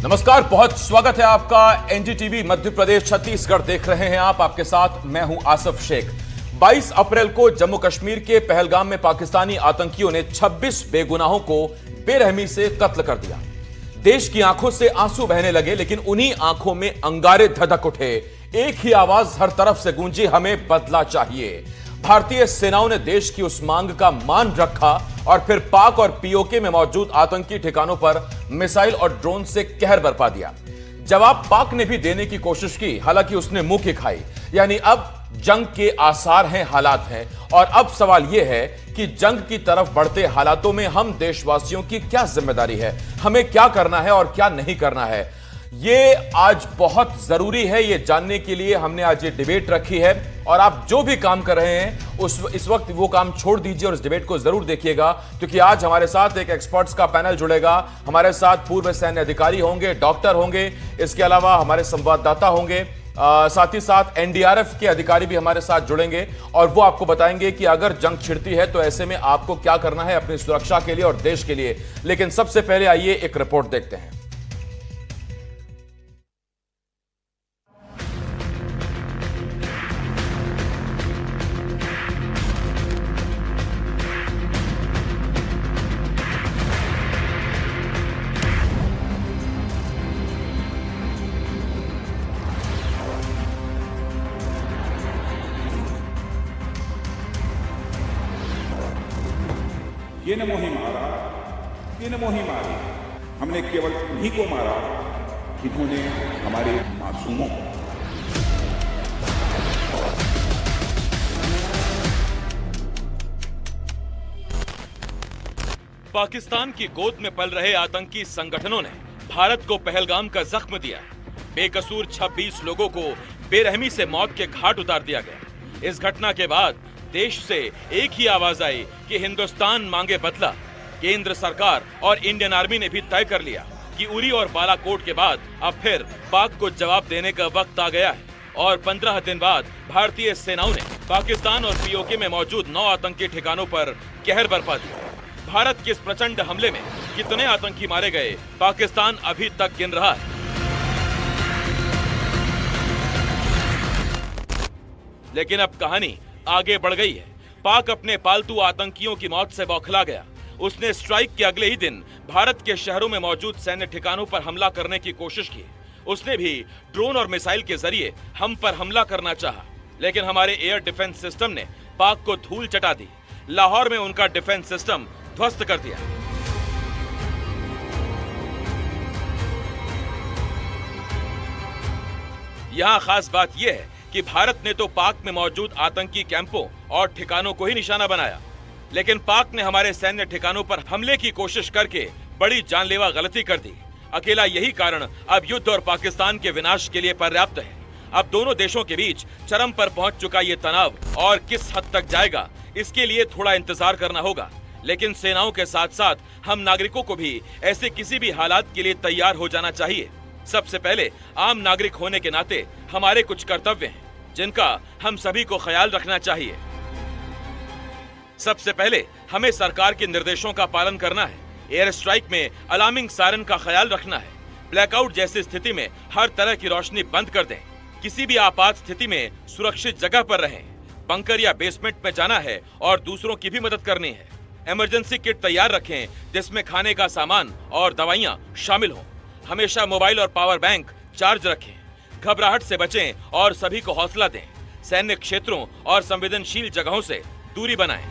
नमस्कार, बहुत स्वागत है आपका। एनडीटीवी मध्य प्रदेश छत्तीसगढ़ देख रहे हैं आप। आपके साथ मैं हूं आसफ शेख। 22 अप्रैल को जम्मू कश्मीर के पहलगाम में पाकिस्तानी आतंकियों ने 26 बेगुनाहों को बेरहमी से कत्ल कर दिया। देश की आंखों से आंसू बहने लगे, लेकिन उन्हीं आंखों में अंगारे धधक उठे। एक ही आवाज हर तरफ से गूंजी, हमें बदला चाहिए। भारतीय सेनाओं ने देश की उस मांग का मान रखा और फिर पाक और पीओके में मौजूद आतंकी ठिकानों पर मिसाइल और ड्रोन से कहर बरपा दिया। जवाब पाक ने भी देने की कोशिश की, हालांकि उसने मुंह की खाई। यानी अब जंग के आसार हैं, हालात हैं, और अब सवाल यह है कि जंग की तरफ बढ़ते हालातों में हम देशवासियों की क्या जिम्मेदारी है, हमें क्या करना है और क्या नहीं करना है। ये आज बहुत जरूरी है। ये जानने के लिए हमने आज ये डिबेट रखी है, और आप जो भी काम कर रहे हैं इस वक्त वो काम छोड़ दीजिए और इस डिबेट को जरूर देखिएगा, क्योंकि आज हमारे साथ एक एक्सपर्ट्स का पैनल जुड़ेगा। हमारे साथ पूर्व सैन्य अधिकारी होंगे, डॉक्टर होंगे, इसके अलावा हमारे संवाददाता होंगे, साथ ही साथ एनडीआरएफ के अधिकारी भी हमारे साथ जुड़ेंगे, और वो आपको बताएंगे कि अगर जंग छिड़ती है तो ऐसे में आपको क्या करना है अपनी सुरक्षा के लिए और देश के लिए। लेकिन सबसे पहले आइए एक रिपोर्ट देखते हैं। ये न मोही मारा, ये न मोही मारी, हमने केवल उन्हीं को मारा जिन्होंने हमारे मासूमों को। पाकिस्तान की गोद में पल रहे आतंकी संगठनों ने भारत को पहलगाम का जख्म दिया। बेकसूर 26 लोगों को बेरहमी से मौत के घाट उतार दिया गया। इस घटना के बाद देश से एक ही आवाज आई कि हिंदुस्तान मांगे बदला। केंद्र सरकार और इंडियन आर्मी ने भी तय कर लिया कि उरी और बालाकोट के बाद अब फिर पाक को जवाब देने का वक्त आ गया है। और 15 दिन बाद भारतीय सेनाओं ने पाकिस्तान और पीओके में मौजूद 9 आतंकी ठिकानों पर कहर बरपा दिया। भारत के इस प्रचंड हमले में कितने आतंकी मारे गए, पाकिस्तान अभी तक गिन रहा है। लेकिन अब कहानी आगे बढ़ गई है। पाक अपने पालतू आतंकियों की मौत से बौखला गया। उसने स्ट्राइक के अगले ही दिन भारत के शहरों में मौजूद सैन्य ठिकानों पर हमला करने की कोशिश की। उसने भी ड्रोन और मिसाइल के जरिए हम पर हमला करना चाहा, लेकिन हमारे एयर डिफेंस सिस्टम ने पाक को धूल चटा दी। लाहौर में उनका डिफेंस सिस्टम ध्वस्त कर दिया। यहां खास बात यह है कि भारत ने तो पाक में मौजूद आतंकी कैंपों और ठिकानों को ही निशाना बनाया, लेकिन पाक ने हमारे सैन्य ठिकानों पर हमले की कोशिश करके बड़ी जानलेवा गलती कर दी। अकेला यही कारण अब युद्ध और पाकिस्तान के विनाश के लिए पर्याप्त है। अब दोनों देशों के बीच चरम पर पहुंच चुका ये तनाव, और किस हद तक जाएगा इसके लिए थोड़ा इंतजार करना होगा। लेकिन सेनाओं के साथ साथ हम नागरिकों को भी ऐसे किसी भी हालात के लिए तैयार हो जाना चाहिए। सबसे पहले आम नागरिक होने के नाते हमारे कुछ कर्तव्य हैं जिनका हम सभी को ख्याल रखना चाहिए। सबसे पहले हमें सरकार के निर्देशों का पालन करना है। एयर स्ट्राइक में अलार्मिंग सायरन का ख्याल रखना है। ब्लैकआउट जैसी स्थिति में हर तरह की रोशनी बंद कर दें। किसी भी आपात स्थिति में सुरक्षित जगह पर रहें। बंकर या बेसमेंट में जाना है और दूसरों की भी मदद करनी है। इमरजेंसी किट तैयार रखें जिसमें खाने का सामान और दवाइयां शामिल हों। हमेशा मोबाइल और पावर बैंक चार्ज रखें। घबराहट से बचें और सभी को हौसला दें। सैन्य क्षेत्रों और संवेदनशील जगहों से दूरी बनाएं।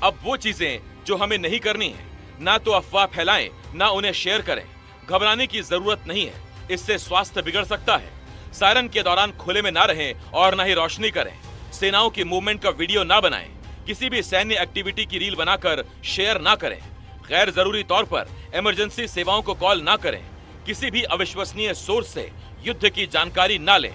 अब वो चीजें जो हमें नहीं करनी है, ना तो अफवाह फैलाएं, ना उन्हें शेयर करें। घबराने की जरूरत नहीं है, इससे स्वास्थ्य बिगड़ सकता है। सायरन के दौरान खुले में ना रहें और ना ही रोशनी करें। सेनाओं की मूवमेंट का वीडियो ना बनाएं। किसी भी सैन्य एक्टिविटी की रील बनाकर शेयर ना करें। गैर जरूरी तौर पर इमरजेंसी सेवाओं को कॉल ना करें। किसी भी अविश्वसनीय सोर्स से युद्ध की जानकारी ना लें।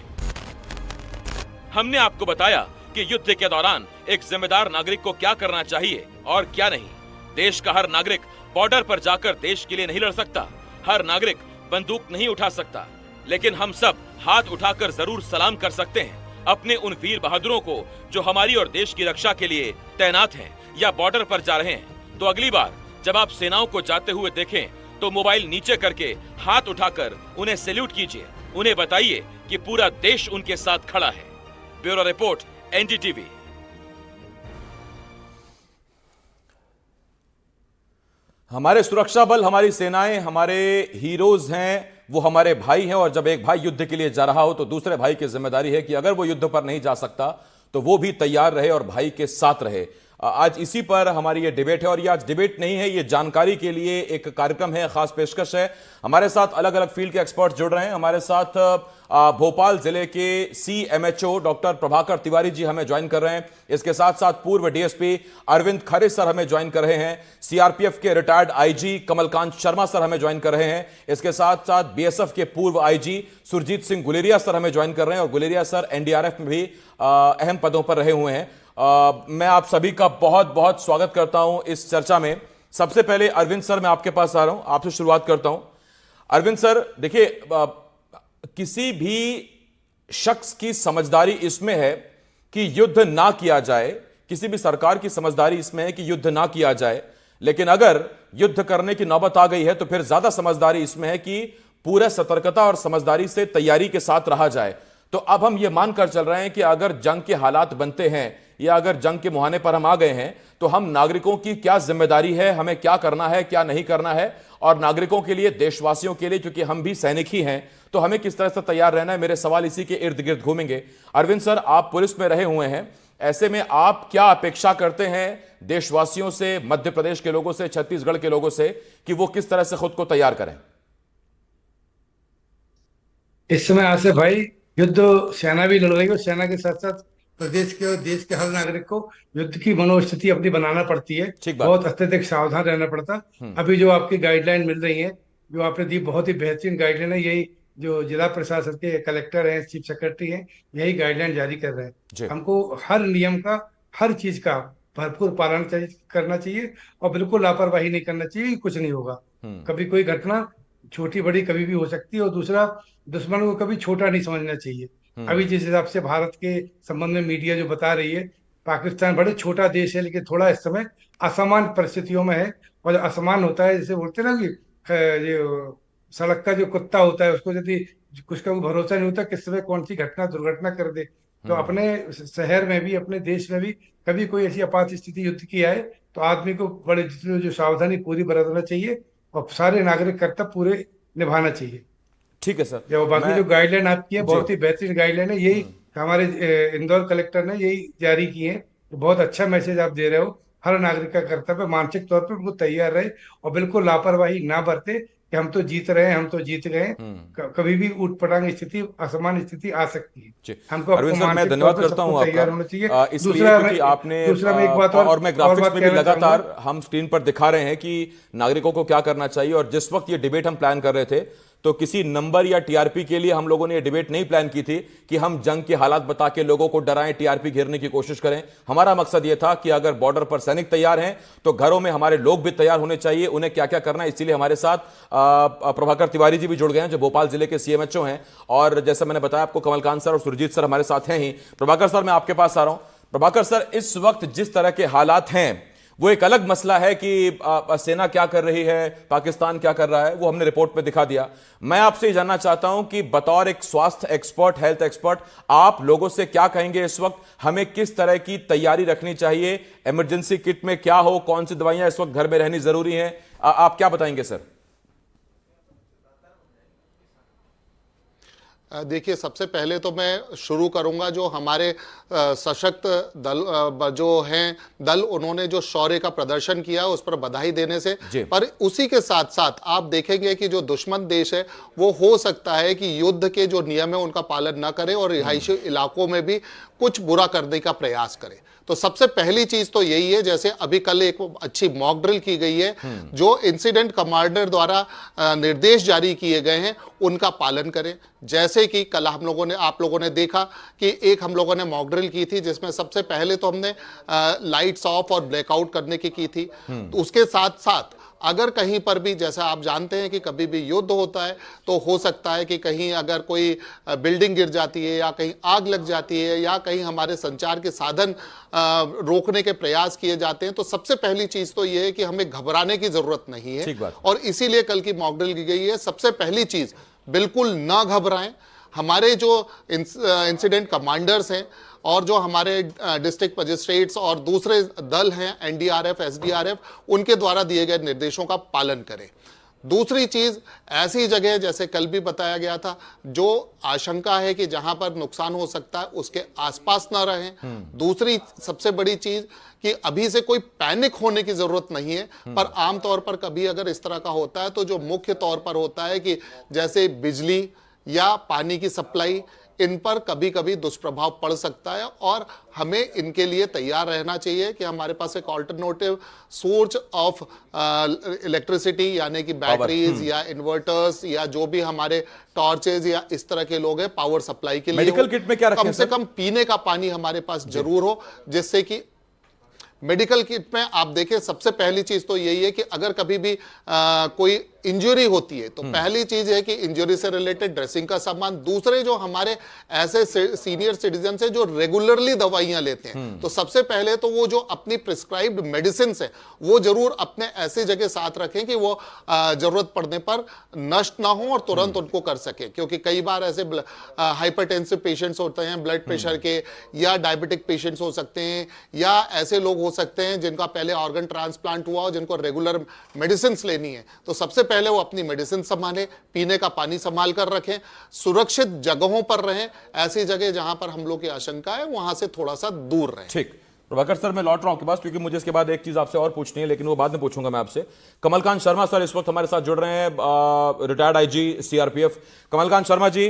हमने आपको बताया कि युद्ध के दौरान एक जिम्मेदार नागरिक को क्या करना चाहिए और क्या नहीं। देश का हर नागरिक बॉर्डर पर जाकर देश के लिए नहीं लड़ सकता। हर नागरिक बंदूक नहीं उठा सकता, लेकिन हम सब हाथ उठाकर जरूर सलाम कर सकते हैं अपने उन वीर बहादुरों को जो हमारी और देश की रक्षा के लिए तैनात हैं या बॉर्डर पर जा रहे हैं। तो अगली बार जब आप सेनाओं को जाते हुए देखें तो मोबाइल नीचे करके हाथ उठाकर उन्हें सैल्यूट कीजिए। उन्हें बताइए कि पूरा देश उनके साथ खड़ा है। Bureau report, NDTV. हमारे सुरक्षा बल, हमारी सेनाएं, हमारे हीरोज हैं, वो हमारे भाई हैं। और जब एक भाई युद्ध के लिए जा रहा हो तो दूसरे भाई की जिम्मेदारी है कि अगर वो युद्ध पर नहीं जा सकता तो वो भी तैयार रहे और भाई के साथ रहे। आज इसी पर हमारी ये डिबेट है। और ये आज डिबेट नहीं है, ये जानकारी के लिए एक कार्यक्रम है, खास पेशकश है। हमारे साथ अलग अलग फील्ड के एक्सपर्ट जुड़ रहे हैं। हमारे साथ भोपाल जिले के CMHO डॉक्टर प्रभाकर तिवारी जी हमें ज्वाइन कर रहे हैं। इसके साथ साथ पूर्व DSP अरविंद खरे सर हमें ज्वाइन कर रहे हैं। CRPF के retired IG Kamalkant Sharma sir हमें ज्वाइन कर रहे हैं। इसके साथ साथ BSF के पूर्व IG सुरजीत सिंह गुलेरिया सर हमें ज्वाइन कर रहे हैं। और गुलेरिया सर NDRF में भी अहम पदों पर रहे हुए हैं। मैं आप सभी का बहुत बहुत स्वागत करता हूं इस चर्चा में। सबसे पहले अरविंद सर, मैं आपके पास आ रहा हूं, आपसे शुरुआत करता हूं। अरविंद सर, देखिए, किसी भी शख्स की समझदारी इसमें है कि युद्ध ना किया जाए, किसी भी सरकार की समझदारी इसमें है कि युद्ध ना किया जाए। लेकिन अगर युद्ध करने की नौबत आ गई है तो फिर ज्यादा समझदारी इसमें है कि पूरे सतर्कता और समझदारी से तैयारी के साथ रहा जाए। तो अब हम ये मानकर चल रहे हैं कि अगर जंग के हालात बनते हैं या अगर जंग के मुहाने पर हम आ गए हैं तो हम नागरिकों की क्या जिम्मेदारी है, हमें क्या करना है, क्या नहीं करना है, और नागरिकों के लिए, देशवासियों के लिए, क्योंकि हम भी सैनिक ही हैं, तो हमें किस तरह से तैयार रहना है। मेरे सवाल इसी के इर्द गिर्द घूमेंगे। अरविंद सर, आप पुलिस में रहे हुए हैं, ऐसे में आप क्या अपेक्षा करते हैं देशवासियों से, मध्य प्रदेश के लोगों से, छत्तीसगढ़ के लोगों से, कि वो किस तरह से खुद को तैयार करें? इस समय आसिफ भाई, युद्ध सेना भी लड़ रही है और सेना के साथ साथ प्रदेश के और देश के हर नागरिक को युद्ध की मनोस्थिति अपनी बनाना पड़ती है। ठीक बात। बहुत अत्यधिक सावधान रहना पड़ता। अभी जो आपकी गाइडलाइन मिल रही है, जो आपने दी, बहुत ही बेहतरीन गाइडलाइन है। यही जो जिला प्रशासन के कलेक्टर हैं, चीफ सेक्रेटरी हैं, यही गाइडलाइन जारी कर रहे जी। हैं। हमको हर नियम का, हर चीज का भरपूर पालन करना चाहिए और बिल्कुल लापरवाही नहीं करना चाहिए। कुछ नहीं होगा, कभी कोई घटना छोटी बड़ी कभी भी हो सकती है। और दूसरा, दुश्मन को कभी छोटा नहीं समझना चाहिए। अभी जिस हिसाब से भारत के संबंध में मीडिया जो बता रही है, पाकिस्तान बड़े छोटा देश है लेकिन थोड़ा इस समय असमान परिस्थितियों में है। और असमान होता है, जैसे बोलते हैं ना कि ये सड़क का जो कुत्ता होता है, उसको यदि कुछ का भरोसा नहीं होता किस समय कौन सी घटना दुर्घटना कर दे। तो अपने शहर में भी, अपने देश में भी कभी कोई ऐसी आपात स्थिति युद्ध की आए तो आदमी को बड़े जो सावधानी पूरी बरतना चाहिए और सारे नागरिक कर्तव्य पूरे निभाना चाहिए। ठीक है सर। जो बाकी जो गाइडलाइन आपकी है, बहुत ही बेहतरीन गाइडलाइन है। यही हमारे इंदौर कलेक्टर ने यही जारी की है। तो बहुत अच्छा मैसेज आप दे रहे हो। हर नागरिक का कर्तव्य मानसिक तौर पर बिल्कुल तैयार रहे और बिल्कुल लापरवाही ना बरते कि हम तो जीत रहे हैं, हम तो जीत गए। कभी भी ऊटपटांग स्थिति, असमान स्थिति आ सकती है। हमको अरविंद सर, मैं धन्यवाद करता हूं तैयार होना चाहिए। इसलिए क्योंकि आपने दूसरा मैं एक बात और मैं ग्राफिक्स में भी लगातार हम स्क्रीन पर दिखा रहे हैं कि नागरिकों को क्या करना चाहिए। और जिस वक्त ये डिबेट हम प्लान कर रहे थे तो किसी नंबर या TRP के लिए हम लोगों ने ये डिबेट नहीं प्लान की थी कि हम जंग के हालात बता के लोगों को डराएं, TRP घेरने की कोशिश करें। हमारा मकसद ये था कि अगर बॉर्डर पर सैनिक तैयार हैं तो घरों में हमारे लोग भी तैयार होने चाहिए, उन्हें क्या क्या करना है। इसीलिए हमारे साथ प्रभाकर तिवारी जी भी जुड़ गए हैं, जो भोपाल जिले के CMHO हैं। और जैसे मैंने बताया आपको, कमलकांत सर और सुरजीत सर हमारे साथ हैं ही। प्रभाकर सर, मैं आपके पास आ रहा हूं। प्रभाकर सर, इस वक्त जिस तरह के हालात हैं वो एक अलग मसला है कि सेना क्या कर रही है, पाकिस्तान क्या कर रहा है, वो हमने रिपोर्ट में दिखा दिया। मैं आपसे जानना चाहता हूं कि बतौर एक स्वास्थ्य एक्सपर्ट, हेल्थ एक्सपर्ट, आप लोगों से क्या कहेंगे इस वक्त हमें किस तरह की तैयारी रखनी चाहिए? इमरजेंसी किट में क्या हो, कौन सी दवाइयां इस वक्त घर में रहनी जरूरी है, आप क्या बताएंगे सर? देखिए, सबसे पहले तो मैं शुरू करूंगा जो हमारे सशक्त दल जो हैं दल, उन्होंने जो शौर्य का प्रदर्शन किया उस पर बधाई देने से। पर उसी के साथ साथ आप देखेंगे कि जो दुश्मन देश है वो हो सकता है कि युद्ध के जो नियम है उनका पालन न करे और रिहायशी इलाकों में भी कुछ बुरा करने का प्रयास करे। तो सबसे पहली चीज तो यही है, जैसे अभी कल एक अच्छी मॉक ड्रिल की गई है, जो इंसिडेंट कमांडर द्वारा निर्देश जारी किए गए हैं उनका पालन करें। जैसे कि कल हम लोगों ने, आप लोगों ने देखा कि एक हम लोगों ने मॉक ड्रिल की थी जिसमें सबसे पहले तो हमने लाइट्स ऑफ और ब्लैकआउट करने की थी। तो उसके साथ साथ अगर कहीं पर भी, जैसा आप जानते हैं कि कभी भी युद्ध होता है तो हो सकता है कि कहीं अगर कोई बिल्डिंग गिर जाती है या कहीं आग लग जाती है या कहीं हमारे संचार के साधन रोकने के प्रयास किए जाते हैं, तो सबसे पहली चीज तो यह है कि हमें घबराने की जरूरत नहीं है। और इसीलिए कल की मॉक ड्रिल की गई है। सबसे पहली चीज, बिल्कुल ना घबराएं। हमारे जो इंसिडेंट कमांडर्स हैं और जो हमारे डिस्ट्रिक्ट मजिस्ट्रेट्स और दूसरे दल हैं, एनडीआरएफ, एसडीआरएफ, उनके द्वारा दिए गए निर्देशों का पालन करें। दूसरी चीज, ऐसी जगह जैसे कल भी बताया गया था, जो आशंका है कि जहां पर नुकसान हो सकता है उसके आसपास ना रहें। दूसरी सबसे बड़ी चीज कि अभी से कोई पैनिक होने की जरूरत नहीं है, पर आमतौर पर कभी अगर इस तरह का होता है तो जो मुख्य तौर पर होता है कि जैसे बिजली या पानी की सप्लाई, इन पर कभी कभी दुष्प्रभाव पड़ सकता है और हमें इनके लिए तैयार रहना चाहिए कि हमारे पास एक ऑल्टरनेटिव सोर्स ऑफ इलेक्ट्रिसिटी, यानी कि बैटरीज या इन्वर्टर्स या जो भी हमारे टॉर्चेज या इस तरह के लोग हैं, पावर सप्लाई के लिए मेडिकल किट में क्या रखें कम से कम पीने का पानी हमारे पास जरूर हो, जिससे कि मेडिकल किट में आप देखें सबसे पहली चीज तो यही है कि अगर कभी भी कोई इंजरी होती है तो पहली चीज है कि इंजरी से रिलेटेड ड्रेसिंग का सामान। दूसरे जो हमारे ऐसे सीनियर सिटीजन है जो रेगुलरली दवाइयां लेते हैं, तो सबसे पहले तो वो जो अपनी प्रिस्क्राइब्ड मेडिसिन है वो जरूर अपने ऐसी जगह साथ रखें कि वो जरूरत पड़ने पर नष्ट ना हो और तुरंत उनको कर सके। क्योंकि कई बार ऐसे हाइपरटेंसिव पेशेंट्स होते हैं, ब्लड प्रेशर के, या डायबिटिक पेशेंट्स हो सकते हैं, या ऐसे लोग हो सकते हैं जिनका पहले ऑर्गन ट्रांसप्लांट हुआ हो, जिनको रेगुलर मेडिसिन लेनी है। तो सबसे पहले वो अपनी मेडिसिन संभालें, पीने का पानी संभाल कर रखें, सुरक्षित जगहों पर रहें, ऐसी जगह जहां पर हम लोग की आशंका है वहां से थोड़ा सा दूर रहें। ठीक, प्रभाकर सर, मैं लौट रहा हूं आपके पास क्योंकि मुझे इसके बाद एक चीज आपसे और पूछनी है, लेकिन वो बाद में पूछूंगा मैं आपसे। कमलकांत शर्मा सर इस वक्त हमारे साथ जुड़ रहे हैं, retired IG CRPF. Kamalkant Sharma ji,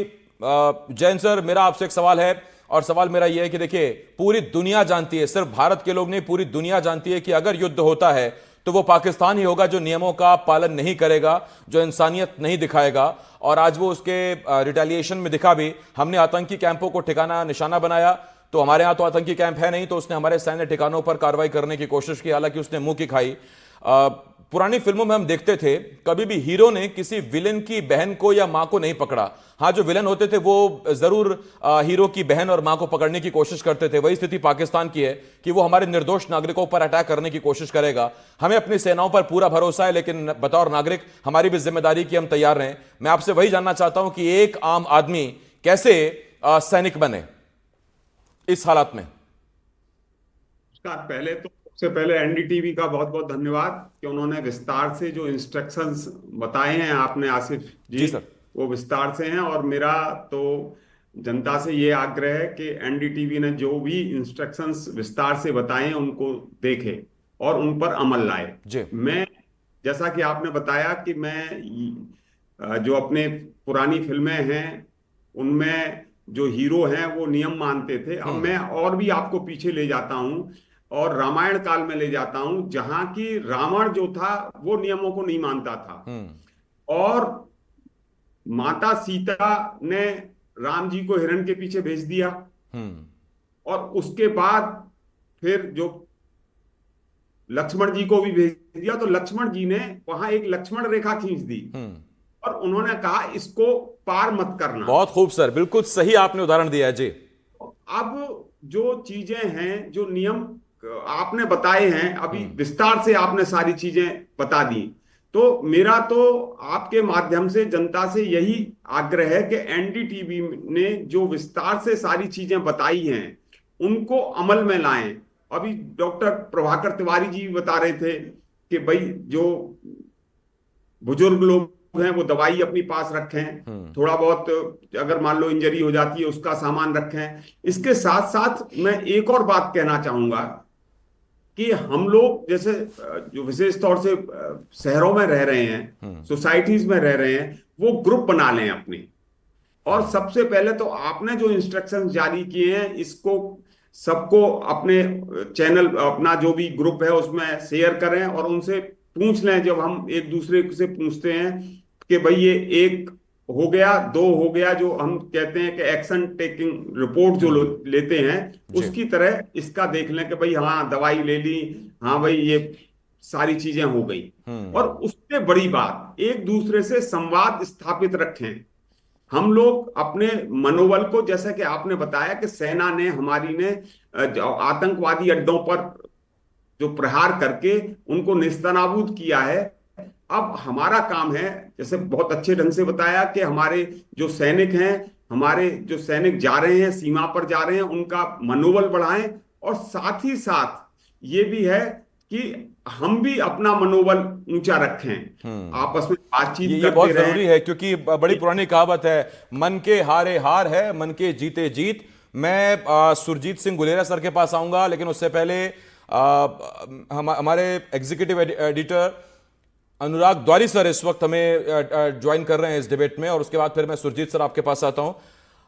Jain sir, मेरा आपसे एक सवाल है और सवाल मेरा यह है कि देखिए, पूरी दुनिया जानती है, सिर्फ भारत के लोग नहीं, पूरी दुनिया जानती है कि अगर युद्ध होता है तो वो पाकिस्तान ही होगा जो नियमों का पालन नहीं करेगा, जो इंसानियत नहीं दिखाएगा। और आज वो उसके रिटेलिएशन में दिखा भी। हमने आतंकी कैंपों को ठिकाना निशाना बनाया, तो हमारे यहां तो आतंकी कैंप है नहीं, तो उसने हमारे सैन्य ठिकानों पर कार्रवाई करने की कोशिश की, हालांकि उसने मुंह की खाई। पुरानी फिल्मों में हम देखते थे कभी भी हीरो ने किसी विलेन की बहन को या मां को नहीं पकड़ा। हाँ, जो विलेन होते थे वो जरूर हीरो की बहन और मां को पकड़ने की कोशिश करते थे। वही स्थिति पाकिस्तान की है कि वो हमारे निर्दोष नागरिकों पर अटैक करने की कोशिश करेगा। हमें अपनी सेनाओं पर पूरा भरोसा है, लेकिन बतौर नागरिक हमारी भी जिम्मेदारी की हम तैयार रहें। मैं आपसे वही जानना चाहता हूं कि एक आम आदमी कैसे सैनिक बने इस हालात में। पहले तो सबसे पहले एनडीटीवी का बहुत बहुत धन्यवाद कि उन्होंने विस्तार से जो इंस्ट्रक्शंस बताए हैं आपने आसिफ जी सर, वो विस्तार से हैं। और मेरा तो जनता से ये आग्रह है कि एनडीटीवी ने जो भी इंस्ट्रक्शंस विस्तार से बताए हैं उनको देखे और उन पर अमल लाए। मैं, जैसा कि आपने बताया कि मैं जो अपने पुरानी फिल्में हैं उनमें जो हीरो हैं वो नियम मानते थे। अब मैं और भी आपको पीछे ले जाता हूं और रामायण काल में ले जाता हूं, जहां की रावण जो था वो नियमों को नहीं मानता था और माता सीता ने राम जी को हिरण के पीछे भेज दिया और उसके बाद फिर जो लक्ष्मण जी को भी भेज दिया, तो लक्ष्मण जी ने वहां एक लक्ष्मण रेखा खींच दी और उन्होंने कहा इसको पार मत करना। बहुत खूब सर, बिल्कुल सही आपने उदाहरण दिया है जी। अब जो चीजें हैं, जो नियम आपने बताए हैं, अभी विस्तार से आपने सारी चीजें बता दी, तो मेरा तो आपके माध्यम से जनता से यही आग्रह है कि एनडीटीवी ने जो विस्तार से सारी चीजें बताई हैं उनको अमल में लाएं। अभी डॉक्टर प्रभाकर तिवारी जी बता रहे थे कि भाई जो बुजुर्ग लोग हैं वो दवाई अपनी पास रखें, थोड़ा बहुत अगर मान लो इंजरी हो जाती है उसका सामान रखें। इसके साथ साथ मैं एक और बात कहना चाहूंगा कि हम लोग जैसे जो विशेष तौर से शहरों में रह रहे हैं, सोसाइटीज में रह रहे हैं, वो ग्रुप बना लें अपने। और सबसे पहले तो आपने जो इंस्ट्रक्शंस जारी किए हैं इसको सबको अपने चैनल, अपना जो भी ग्रुप है उसमें शेयर करें और उनसे पूछ लें। जब हम एक दूसरे से पूछते हैं कि भाई ये एक हो गया, दो हो गया, जो हम कहते हैं कि एक्शन टेकिंग रिपोर्ट जो लेते हैं, उसकी तरह इसका देख लें कि भाई हाँ दवाई ले ली, हाँ भाई ये सारी चीजें हो गई। और उससे बड़ी बात, एक दूसरे से संवाद स्थापित रखें। हम लोग अपने मनोबल को, जैसा कि आपने बताया कि सेना ने हमारी ने आतंकवादी अड्डों पर जो प्रहार करके उनको नेस्तनाबूद किया है, अब हमारा काम है, जैसे बहुत अच्छे ढंग से बताया, कि हमारे जो सैनिक हैं, हमारे जो सैनिक जा रहे हैं, सीमा पर जा रहे हैं, उनका मनोबल बढ़ाएं। और साथ ही साथ ये भी है कि हम भी अपना मनोबल ऊंचा रखें, आपस में बातचीत ये करते बहुत रहें। जरूरी है, क्योंकि बड़ी पुरानी कहावत है, मन के हारे हार है, मन के जीते जीत। मैं सुरजीत सिंह गुलेरिया सर के पास आऊंगा, लेकिन उससे पहले हमारे एग्जीक्यूटिव एडिटर अनुराग द्वारी सर इस वक्त हमें ज्वाइन कर रहे हैं इस डिबेट में, और उसके बाद फिर मैं सुरजीत सर आपके पास आता हूं।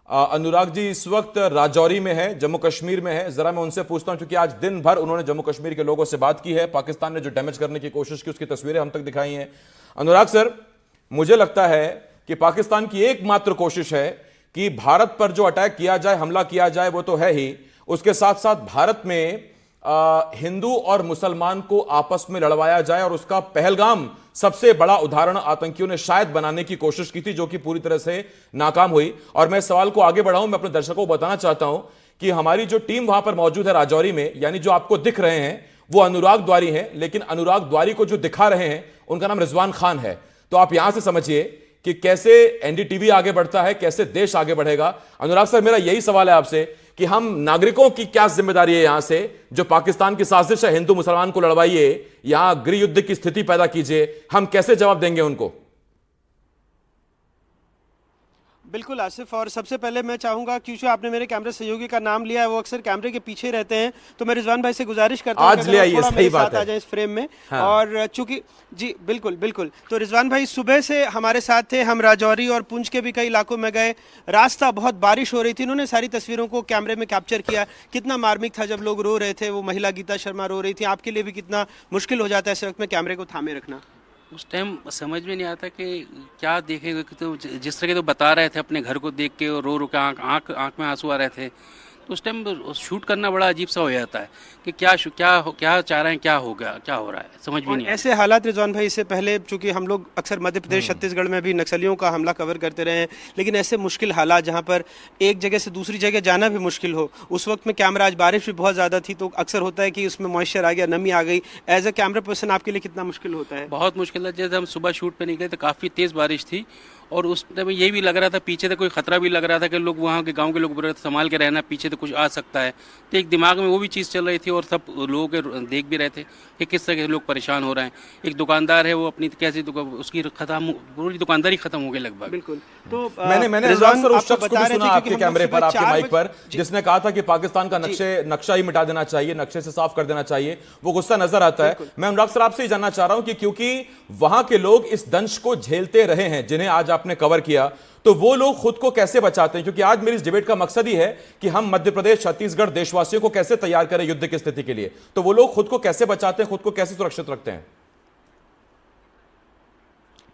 अनुराग जी इस वक्त राजौरी में है, जम्मू कश्मीर में है। जरा मैं उनसे पूछता हूं, क्योंकि आज दिन भर उन्होंने जम्मू कश्मीर के लोगों से बात की है, पाकिस्तान ने जो डैमेज करने की कोशिश की उसकी तस्वीरें हम तक दिखाई हैं। अनुराग सर, मुझे लगता है कि पाकिस्तान की एकमात्र कोशिश है कि भारत पर जो अटैक किया जाए, हमला किया जाए, वो तो है ही, उसके साथ साथ भारत में हिंदू और मुसलमान को आपस में लड़वाया जाए। और उसका पहलगाम सबसे बड़ा उदाहरण आतंकियों ने शायद बनाने की कोशिश की थी, जो कि पूरी तरह से नाकाम हुई। और मैं सवाल को आगे बढ़ाऊं, मैं अपने दर्शकों को बताना चाहता हूं कि हमारी जो टीम वहां पर मौजूद है राजौरी में, यानी जो आपको दिख रहे हैं वो अनुराग द्वारी हैं, लेकिन अनुराग द्वारी को जो दिखा रहे हैं उनका नाम रिजवान खान है। तो आप यहां से समझिए कि कैसे एनडीटीवी आगे बढ़ता है, कैसे देश आगे बढ़ेगा। अनुराग सर, मेरा यही सवाल है आपसे कि हम नागरिकों की क्या जिम्मेदारी है यहां से, जो पाकिस्तान की साजिश है हिंदू मुसलमान को लड़वाइए, यहां गृह युद्ध की स्थिति पैदा कीजिए, हम कैसे जवाब देंगे उनको? बिल्कुल आसिफ, और सबसे पहले मैं चाहूंगा, क्योंकि आपने मेरे कैमरे सहयोगी का नाम लिया है, वो अक्सर कैमरे के पीछे रहते हैं, तो मैं रिजवान भाई से गुजारिश करता हूं आज ले आइए, सही बात है, आ जाए इस फ्रेम में। हाँ। और चूंकि जी बिल्कुल बिल्कुल, तो रिजवान भाई सुबह से हमारे साथ थे, हम राजौरी और पुंछ के भी कई इलाकों में गए, रास्ता बहुत बारिश हो रही थी, इन्होंने सारी तस्वीरों को कैमरे में कैप्चर किया। कितना मार्मिक था जब लोग रो रहे थे, वो महिला गीता शर्मा रो रही थी। आपके लिए भी कितना मुश्किल हो जाता है ऐसे वक्त में कैमरे को थामे रखना? उस टाइम समझ में नहीं आता कि क्या देखेंगे, तो जिस तरह के तो बता रहे थे अपने घर को देख के, और रो रो के आँख में आंसू आ रहे थे, तो उस टाइम शूट करना बड़ा अजीब सा हो जाता है कि क्या चाह रहे हैं, क्या होगा, क्या हो रहा है, समझ में नहीं। ऐसे हालात रिजवान भाई, इससे पहले चूंकि हम लोग अक्सर मध्य प्रदेश छत्तीसगढ़ में भी नक्सलियों का हमला कवर करते रहे हैं, लेकिन ऐसे मुश्किल हालात जहां पर एक जगह से दूसरी जगह जाना भी मुश्किल हो, उस वक्त में कैमरा, आज बारिश भी बहुत ज़्यादा थी, तो अक्सर होता है कि उसमें मॉइस्चर आ गया, नमी आ गई, एज अ कैमरा पर्सन आपके लिए कितना मुश्किल होता है? बहुत मुश्किल है। जैसे हम सुबह शूट पे निकले तो काफ़ी तेज़ बारिश थी, और उस टाइम ये भी लग रहा था, पीछे से कोई खतरा भी लग रहा था कि लोग वहाँ के गांव के लोग बोल रहे थे संभाल के रहना, पीछे तो कुछ आ सकता है। तो एक दिमाग में वो भी चीज़ चल रही थी, और सब लोगों के देख भी रहे थे कि किस तरह के लोग परेशान हो रहे हैं। एक दुकानदार है, वो अपनी कैसी उसकी पूरी दुकानदारी खत्म हो गई लगभग। बिल्कुल। तो मैंने रिजवान सर उस शख्स को भी सुना आपके कैमरे पर, आपके माइक पर, जिसने कहा था कि पाकिस्तान का नक्शा ही मिटा देना चाहिए, नक्शे से साफ कर देना चाहिए। वो गुस्सा नजर आता है। मैं अनुराग सर आपसे ही जानना चाह रहा हूं कि क्योंकि वहां के लोग इस दंश को झेलते रहे हैं जिन्हें आज आपने कवर किया, तो वो लोग खुद को कैसे बचाते हैं? क्योंकि आज मेरी इस डिबेट का मकसद ही है कि हम मध्य प्रदेश, छत्तीसगढ़ देशवासियों को कैसे तैयार करें युद्ध की स्थिति के लिए। तो वो लोग खुद को कैसे बचाते हैं, खुद को कैसे सुरक्षित रखते हैं?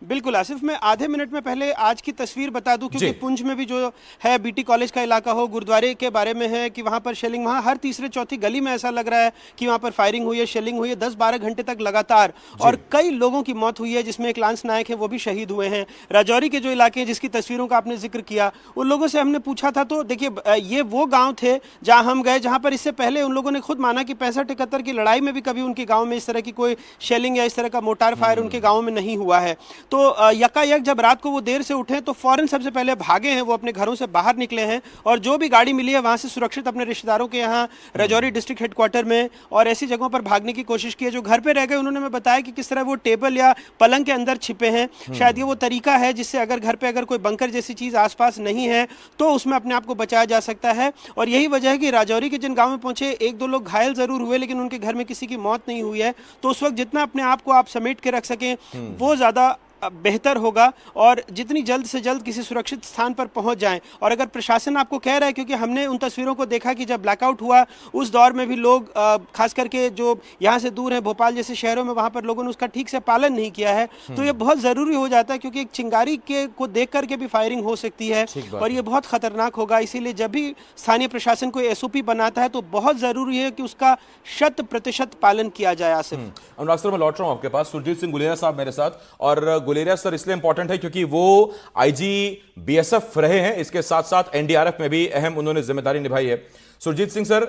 बिल्कुल आसिफ, मैं आधे मिनट में पहले आज की तस्वीर बता दूं, क्योंकि पुंछ में भी जो है बीटी कॉलेज का इलाका हो, गुरुद्वारे के बारे में है कि वहां पर शेलिंग, वहां हर तीसरे चौथी गली में ऐसा लग रहा है कि वहां पर फायरिंग हुई है, शेलिंग हुई है 10-12 घंटे तक लगातार, और कई लोगों की मौत हुई है, जिसमें एक लांस नायक है वो भी शहीद हुए हैं। राजौरी के जो इलाके हैं जिसकी तस्वीरों का आपने जिक्र किया, उन लोगों से हमने पूछा था, तो देखिए ये वो गाँव थे जहाँ हम गए, जहाँ पर इससे पहले उन लोगों ने खुद माना कि 65-71 की लड़ाई में भी कभी उनके गाँव में इस तरह की कोई शेलिंग या इस तरह का मोटार फायर उनके गाँव में नहीं हुआ है। तो यकायक जब रात को वो देर से उठे तो फौरन सबसे पहले भागे हैं, वो अपने घरों से बाहर निकले हैं, और जो भी गाड़ी मिली है वहां से सुरक्षित अपने रिश्तेदारों के यहाँ राजौरी डिस्ट्रिक्ट हेडक्वार्टर में और ऐसी जगहों पर भागने की कोशिश की है। जो घर पे रह गए उन्होंने मैं बताया कि किस तरह वो टेबल या पलंग के अंदर छिपे हैं। शायद ये वो तरीका है जिससे अगर घर पे अगर कोई बंकर जैसी चीज आसपास नहीं है तो उसमें अपने आप को बचाया जा सकता है। और यही वजह है कि राजौरी के जिन गाँव में पहुंचे, 1-2 लोग घायल जरूर हुए, लेकिन उनके घर में किसी की मौत नहीं हुई है। तो उस वक्त जितना अपने आप को आप समेट के रख सकें वो ज्यादा बेहतर होगा और जितनी जल्द से जल्द किसी सुरक्षित स्थान पर पहुंच जाएं। और अगर प्रशासन आपको कह रहा है, क्योंकि हमने उन तस्वीरों को देखा कि जब ब्लैकआउट हुआ उस दौर में भी लोग खास करके जो यहाँ से दूर है, भोपाल जैसे शहरों में, वहाँ पर लोगों ने उसका ठीक से पालन नहीं किया है। तो ये बहुत ज़रूरी हो जाता है, क्योंकि एक चिंगारी को देख करके भी फायरिंग हो सकती है और ये बहुत खतरनाक होगा। इसीलिए जब भी स्थानीय प्रशासन कोई एसओपी बनाता है तो बहुत ज़रूरी है कि उसका 100% पालन किया जाए। आसिफ, अनुराग सर, मैं लौट रहा हूं आपके पास। सुरजीत सिंह गुलेरिया साहब मेरे साथ, और गुलेरिया सर इसलिए इंपॉर्टेंट है क्योंकि वो आईजी बीएसएफ रहे हैं, इसके साथ साथ एनडीआरएफ में भी अहम उन्होंने जिम्मेदारी निभाई है। सुरजीत सिंह सर,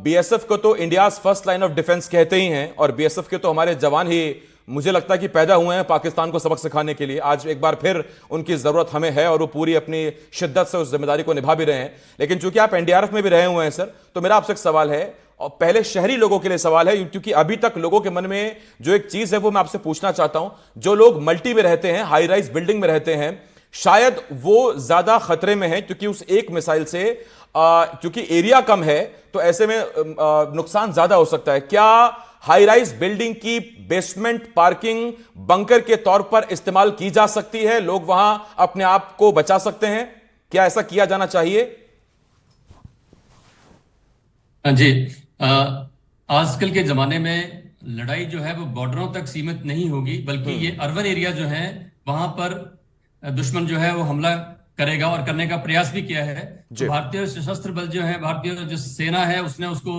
बीएसएफ को तो India's first line of defence कहते ही हैं, और बीएसएफ के तो हमारे जवान ही मुझे लगता है कि पैदा हुए हैं पाकिस्तान को सबक सिखाने के लिए। आज एक बार फिर उनकी जरूरत हमें है और वो पूरी अपनी शिद्दत से उस जिम्मेदारी को निभा भी रहे हैं। लेकिन चूंकि आप एनडीआरएफ में भी रहे हुए हैं सर, तो मेरा आपसे एक सवाल है, और पहले शहरी लोगों के लिए सवाल है, क्योंकि अभी तक लोगों के मन में जो एक चीज है वो मैं आपसे पूछना चाहता हूं। जो लोग मल्टी में रहते हैं, हाई राइज बिल्डिंग में रहते हैं, शायद वो ज्यादा खतरे में है, क्योंकि उस एक मिसाइल से क्योंकि एरिया कम है तो ऐसे में नुकसान ज्यादा हो सकता है। क्या हाई राइज बिल्डिंग की बेसमेंट पार्किंग बंकर के तौर पर इस्तेमाल की जा सकती है? लोग वहां अपने आप को बचा सकते हैं? क्या ऐसा किया जाना चाहिए? जी, आजकल के ज़माने में लड़ाई जो है वो बॉर्डरों तक सीमित नहीं होगी, बल्कि ये अर्बन एरिया जो है वहां पर दुश्मन जो है वो हमला करेगा और करने का प्रयास भी किया है। भारतीय सशस्त्र बल जो है, भारतीय जो सेना है, उसने उसको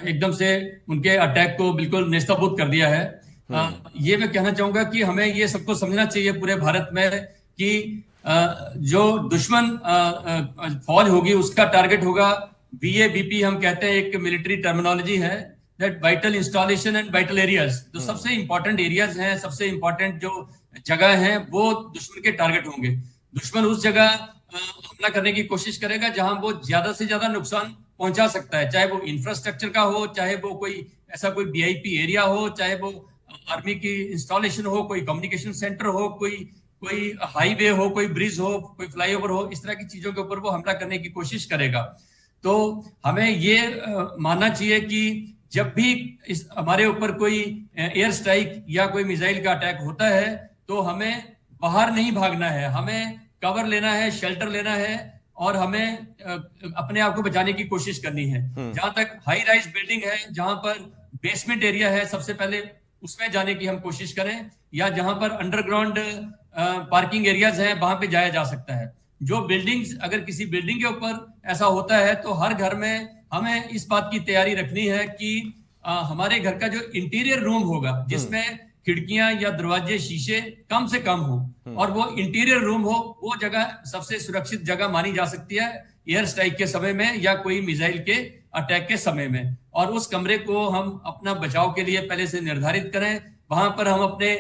एकदम से उनके अटैक को बिल्कुल नेस्तनाबूद कर दिया है। ये मैं कहना चाहूंगा कि हमें ये सबको समझना चाहिए पूरे भारत में कि जो दुश्मन फौज होगी उसका टारगेट होगा VABP, हम कहते हैं, एक मिलिट्री टर्मिनोलॉजी है, that vital installation and vital areas. जो सबसे इंपॉर्टेंट एरियाज हैं, सबसे इंपॉर्टेंट जो जगह हैं, वो दुश्मन के टारगेट होंगे। दुश्मन उस जगह हमला करने की कोशिश करेगा जहां वो ज्यादा से ज्यादा नुकसान पहुंचा सकता है, चाहे वो इंफ्रास्ट्रक्चर का हो, चाहे वो कोई ऐसा कोई VIP एरिया हो, चाहे वो आर्मी की इंस्टॉलेशन हो, कोई कम्युनिकेशन सेंटर हो, कोई हाईवे हो, कोई ब्रिज हो, कोई फ्लाईओवर हो। इस तरह की चीजों के ऊपर वो हमला करने की कोशिश करेगा। तो हमें ये मानना चाहिए कि जब भी हमारे ऊपर कोई एयर स्ट्राइक या कोई मिसाइल का अटैक होता है तो हमें बाहर नहीं भागना है, हमें कवर लेना है, शेल्टर लेना है और हमें अपने आप को बचाने की कोशिश करनी है। जहां तक हाई राइज बिल्डिंग है, जहां पर बेसमेंट एरिया है, सबसे पहले उसमें जाने की हम कोशिश करें, या जहां पर अंडरग्राउंड पार्किंग एरियाज हैं वहां पे जाया जा सकता है। जो बिल्डिंग्स, अगर किसी बिल्डिंग के ऊपर ऐसा होता है तो हर घर में हमें इस बात की तैयारी रखनी है कि हमारे घर का जो इंटीरियर रूम होगा, जिसमें खिड़कियां या दरवाजे शीशे कम से कम हो और वो इंटीरियर रूम हो, वो जगह सबसे सुरक्षित जगह मानी जा सकती है एयर स्ट्राइक के समय में या कोई मिसाइल के अटैक के समय में। और उस कमरे को हम अपना बचाव के लिए पहले से निर्धारित करें। वहां पर हम अपने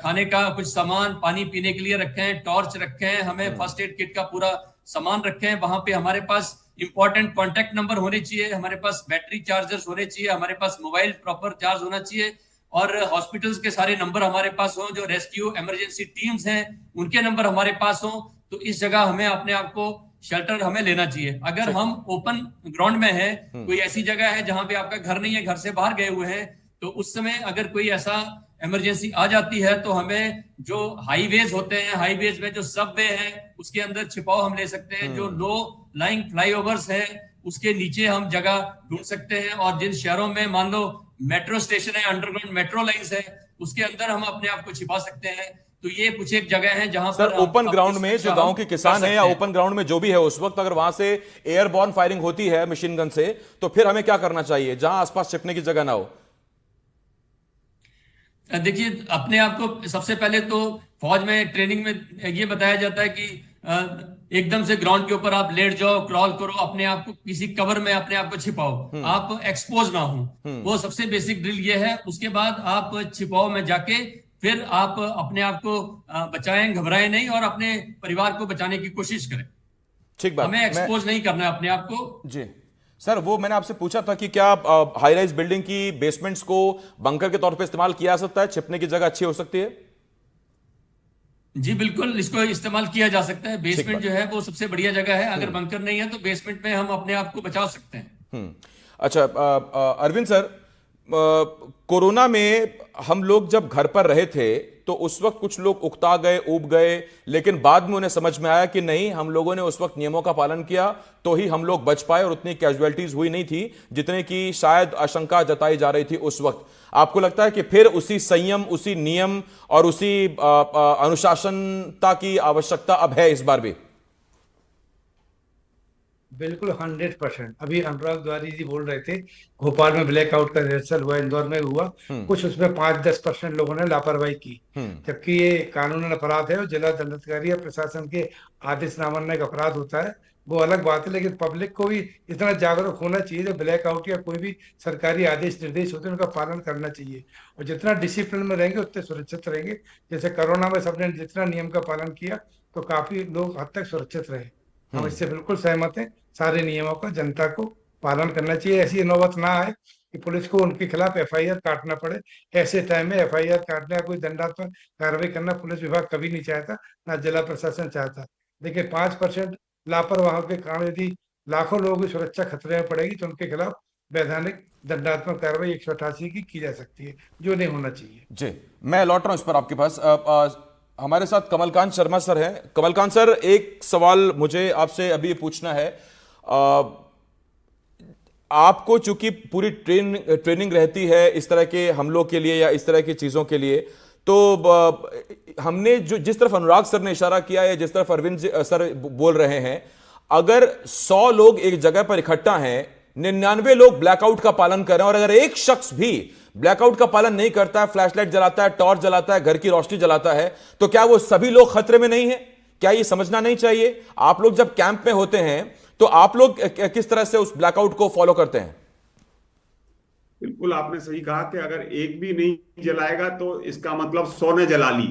खाने का कुछ सामान, पानी पीने के लिए रखें, टॉर्च रखें, हमें फर्स्ट एड किट का पूरा सामान रखें। वहां पे हमारे पास इंपॉर्टेंट कॉन्टेक्ट नंबर होने चाहिए, हमारे पास बैटरी चार्जर्स होने चाहिए, हमारे पास मोबाइल प्रॉपर चार्ज होना चाहिए और हॉस्पिटल्स के सारे नंबर हमारे पास हो, जो रेस्क्यू इमरजेंसी टीम्स हैं उनके नंबर हमारे पास हो। तो इस जगह हमें अपने आप को शेल्टर हमें लेना चाहिए। अगर हम ओपन ग्राउंड में है, कोई ऐसी जगह है जहां पे आपका घर नहीं है, घर से बाहर गए हुए हैं, तो उस समय अगर कोई ऐसा इमरजेंसी आ जाती है तो हमें जो हाईवेज होते हैं, हाईवेज में जो सबवे है उसके अंदर छिपाव हम ले सकते हैं। जो लो लाइंग फ्लाईओवर्स है उसके नीचे हम जगह ढूंढ सकते हैं। और जिन शहरों में मान लो मेट्रो स्टेशन है, अंडरग्राउंड मेट्रो लाइंस है, उसके अंदर हम अपने आप को छिपा सकते हैं। तो ये कुछ एक जगह है जहां पर ओपन ग्राउंड में जो गांव के किसान है या ओपन ग्राउंड में जो भी है, उस वक्त अगर वहां से एयरबॉर्न फायरिंग होती है मशीन गन से, तो फिर हमें क्या करना चाहिए जहां आसपास छिपने की जगह ना हो? देखिए, अपने आप को सबसे पहले तो फौज में ट्रेनिंग में ये बताया जाता है कि एकदम से ग्राउंड के ऊपर आप लेट जाओ, क्रॉल करो, अपने आप को किसी कवर में अपने आप को छिपाओ, आप एक्सपोज ना हो। वो सबसे बेसिक ड्रिल ये है। उसके बाद आप छिपाओ में जाके फिर आप अपने आप को बचाएं, घबराएं नहीं और अपने परिवार को बचाने की कोशिश करें। ठीक बात, हमें एक्सपोज नहीं करना है अपने आप को। जी सर, वो मैंने आपसे पूछा था कि क्या हाई राइज बिल्डिंग की बेसमेंट्स को बंकर के तौर पे इस्तेमाल किया जा सकता है, छिपने की जगह अच्छी हो सकती है? जी बिल्कुल, इसको इस्तेमाल किया जा सकता है। बेसमेंट जो है वो सबसे बढ़िया जगह है। अगर बंकर नहीं है तो बेसमेंट में हम अपने आप को बचा सकते हैं। अच्छा, अरविंद सर, कोरोना में हम लोग जब घर पर रहे थे तो उस वक्त कुछ लोग उकता गए, ऊब गए, लेकिन बाद में उन्हें समझ में आया कि नहीं, हम लोगों ने उस वक्त नियमों का पालन किया तो ही हम लोग बच पाए और उतनी कैजुअलिटीज हुई नहीं थी जितने की शायद आशंका जताई जा रही थी उस वक्त। आपको लगता है कि फिर उसी संयम, उसी नियम और उसी अनुशासनता की आवश्यकता अब है इस बार भी? बिल्कुल 100%। अभी अनुराग द्वारी जी बोल रहे थे भोपाल में ब्लैकआउट का रिहर्सल हुआ, इंदौर में हुआ, कुछ उसमें 5-10% लोगों ने लापरवाही की, जबकि ये कानूनन अपराध है और जिला दंडाधिकारी या प्रशासन के आदेश न मानने का अपराध होता है, वो अलग बात है। लेकिन पब्लिक को भी इतना जागरूक होना चाहिए, जब ब्लैकआउट या कोई भी सरकारी आदेश निर्देश होते हैं उनका पालन करना चाहिए, और जितना डिसिप्लिन में रहेंगे उतने सुरक्षित रहेंगे। जैसे कोरोना में सबने जितना नियम का पालन किया तो काफी लोग हद तक सुरक्षित रहे। हम इससे बिल्कुल सहमत हैं, सारे नियमों का जनता को पालन करना चाहिए। ऐसी नौबत ना आए कि पुलिस को उनके खिलाफ एफआईआर काटना पड़े। ऐसे टाइम में एफआईआर काटने या कोई दंडात्मक कार्रवाई करना पुलिस विभाग कभी नहीं चाहता, ना जिला प्रशासन चाहता। देखिए 5% लापरवाहों के कारण यदि लाखों लोगों की सुरक्षा खतरे में पड़ेगी तो उनके खिलाफ वैधानिक दंडात्मक कार्रवाई 188 की जा सकती है, जो नहीं होना चाहिए। जी, मैं लौट रहा हूं इस पर आपके पास। हमारे साथ कमलकांत शर्मा सर हैं। कमलकांत सर, एक सवाल मुझे आपसे अभी पूछना है। आपको चूंकि पूरी ट्रेनिंग रहती है इस तरह के हमलों के लिए या इस तरह की चीजों के लिए, तो हमने जो जिस तरफ अनुराग सर ने इशारा किया है, जिस तरफ अरविंद सर बोल रहे हैं, अगर 100 लोग एक जगह पर इकट्ठा हैं, 99 लोग ब्लैकआउट का पालन कर रहे हैं, और अगर एक शख्स भी ब्लैकआउट का पालन नहीं करता है, फ्लैशलाइट जलाता है, टॉर्च जलाता है, घर की रोशनी जलाता है, तो क्या वो सभी लोग खतरे में नहीं है? क्या ये समझना नहीं चाहिए? आप लोग जब कैंप में होते हैं तो आप लोग किस तरह से उस ब्लैकआउट को फॉलो करते हैं? बिल्कुल आपने सही कहा कि अगर एक भी नहीं जलाएगा तो इसका मतलब 100 ने जला ली।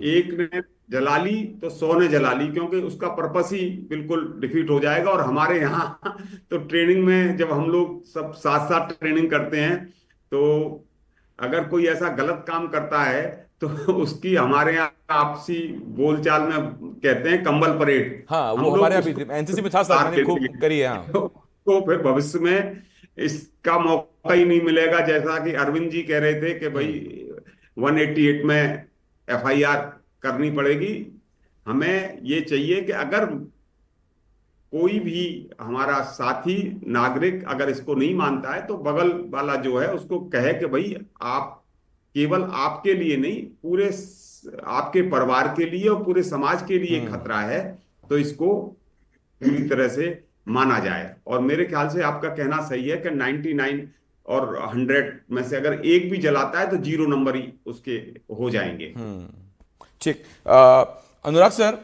एक ने जला ली तो 100 ने जला ली, क्योंकि उसका पर्पस ही बिल्कुल डिफीट हो जाएगा। और हमारे यहाँ तो ट्रेनिंग में जब हम लोग सब साथ साथ ट्रेनिंग करते हैं, तो अगर कोई ऐसा गलत काम करता है तो उसकी हमारे यहाँ आपसी बोलचाल में कहते हैं कंबल परेड। हाँ, वो हमारे यहाँ भी एनसीसी में था सर, मैंने खूब करी है। तो फिर भविष्य में इसका मौका ही नहीं मिलेगा। जैसा कि अरविंद जी कह रहे थे कि भाई 188 में एफआईआर करनी पड़ेगी। हमें ये चाहिए कि अगर कोई भी हमारा साथी नागरिक अगर इसको नहीं मानता है तो बगल वाला जो है उसको कहे कि भाई आप केवल आपके लिए नहीं, पूरे आपके परिवार के लिए और पूरे समाज के लिए खतरा है, तो इसको पूरी तरह से माना जाए। और मेरे ख्याल से आपका कहना सही है कि 99 और 100 में से अगर एक भी जलाता है तो 0 नंबर ही उसके हो जाएंगे। ठीक। अनुराग सर,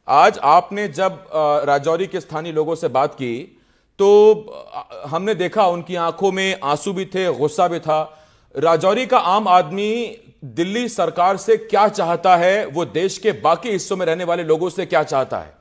आज आपने जब राजौरी के स्थानीय लोगों से बात की तो हमने देखा उनकी आंखों में आंसू भी थे, गुस्सा भी था। राजौरी का आम आदमी दिल्ली सरकार से क्या चाहता है, वो देश के बाकी हिस्सों में रहने वाले लोगों से क्या चाहता है?